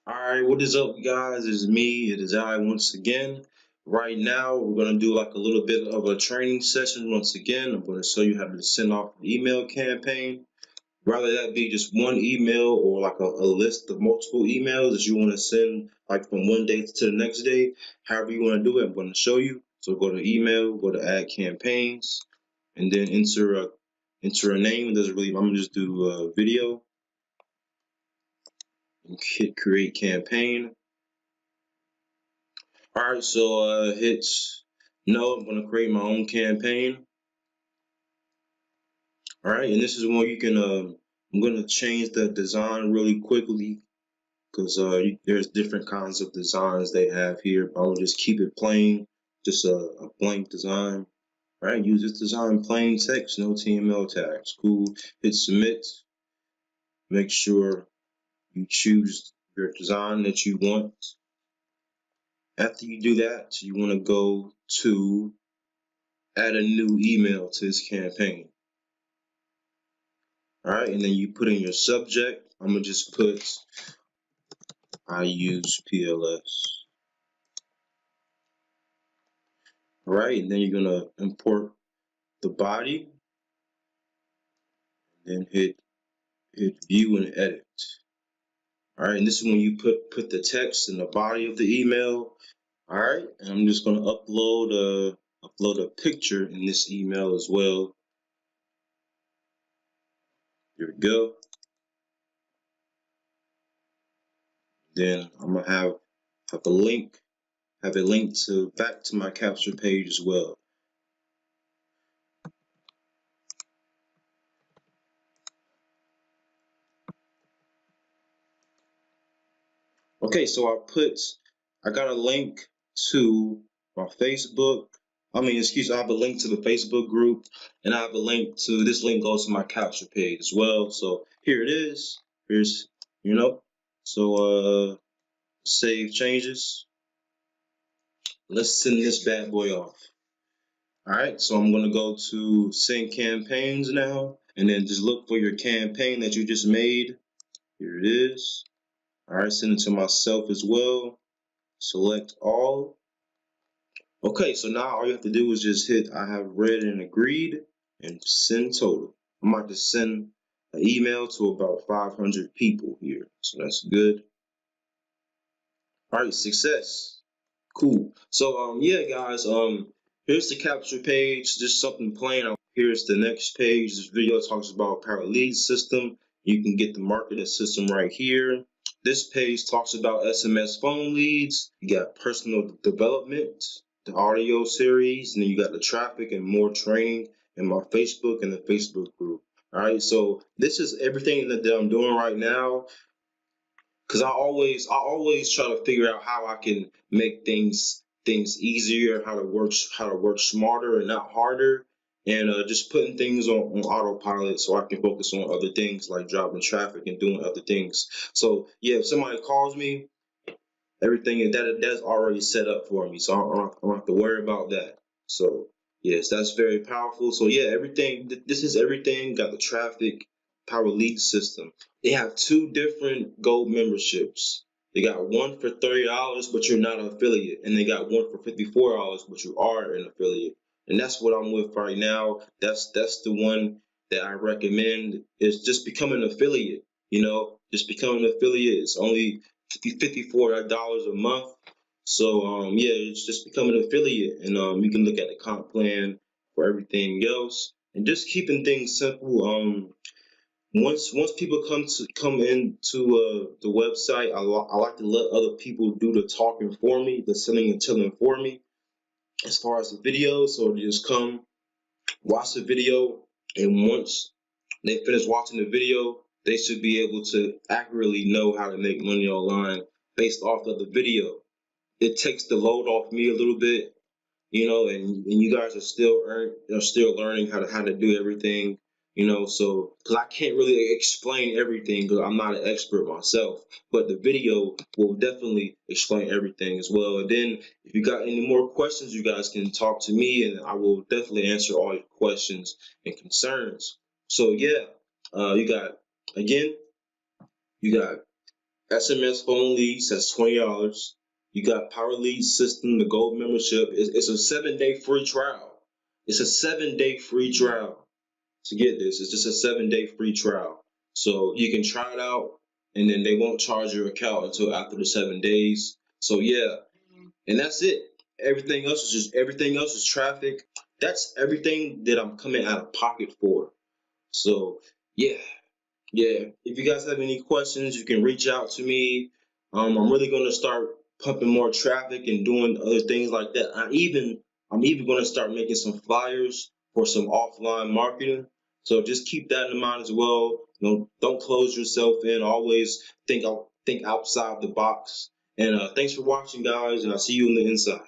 Alright, what is up, guys? It's me, it is I once again. Right now, we're going to do like a little bit of a training session once again. I'm going to show you how to send off an email campaign. Rather that be just one email or like a list of multiple emails that you want to send like from one day to the next day. However you want to do it, I'm going to show you. So go to email, go to add campaigns, and then enter a name. It doesn't really, I'm going to just do video and hit create campaign. Alright, so hit no, I'm going to create my own campaign. Alright, and this is where you can, I'm going to change the design really quickly because there's different kinds of designs they have here. But I'll just keep it plain, just a blank design. Alright, use this design, plain text, no HTML tags. Cool, hit submit. Make sure you choose your design that you want. After you do that, you want to go to add a new email to this campaign. Alright, and then you put in your subject. I'm going to just put I use PLS. Alright, and then you're going to import the body. And then hit view and edit. Alright, and this is when you put the text in the body of the email. Alright, and I'm just going to upload a picture in this email as well. Here we go. Then I'm gonna have a link, back to my capture page as well. Okay, so I got a link to my Facebook. I have a link to the Facebook group, and I have a link to this link goes to my capture page as well. So here it is. Here's so save changes. Let's send this bad boy off. Alright, so I'm gonna go to send campaigns now, and then just look for your campaign that you just made. Here it is. Alright, send it to myself as well. Select all. Okay, so now all you have to do is just hit I have read and agreed and send total. I'm about to send an email to about 500 people here, so that's good. Alright, success. Cool. So yeah, guys, here's the capture page, just something plain. Here's the next page. This video talks about Power Lead System. You can get the marketing system right here. This page talks about SMS phone leads. You got personal development, the audio series, and then you got the traffic and more training in my Facebook and the Facebook group. All right, so this is everything that I'm doing right now, because I always try to figure out how I can make things easier, how to work smarter and not harder, and just putting things on autopilot so I can focus on other things like driving traffic and doing other things. So yeah, if somebody calls me, everything that's already set up for me, so I don't have to worry about that. So yes, that's very powerful. So yeah, this is everything. Got the traffic, Power Lead System. They have two different gold memberships. They got one for $30, but you're not an affiliate, and they got one for $54, but you are an affiliate. And that's what I'm with right now. That's the one that I recommend, is just become an affiliate. Just become an affiliate. It's only $54 a month. So yeah, it's just become an affiliate, and you can look at the comp plan for everything else, and just keeping things simple. Once people come into the website, I like to let other people do the talking for me, the selling and telling for me, as far as the videos. So they just come, watch the video, and once they finish watching the video, they should be able to accurately know how to make money online based off of the video. It takes the load off me a little bit, and you guys are still learning how to do everything, so because I can't really explain everything because I'm not an expert myself, but the video will definitely explain everything as well. And then if you got any more questions, you guys can talk to me, and I will definitely answer all your questions and concerns. So yeah, you got SMS phone leads, that's $20. You got Power Lead System, the gold membership. It's a 7 day free trial. It's a 7 day free trial to get this. It's just a 7 day free trial. So you can try it out and then they won't charge your account until after the 7 days. So yeah, and that's it. Everything else is traffic. That's everything that I'm coming out of pocket for. So yeah, yeah. If you guys have any questions, you can reach out to me. I'm really gonna start pumping more traffic and doing other things like that. I'm even gonna start making some flyers for some offline marketing. So just keep that in mind as well. Don't close yourself in. Always think outside the box. And thanks for watching, guys. And I'll see you on the inside.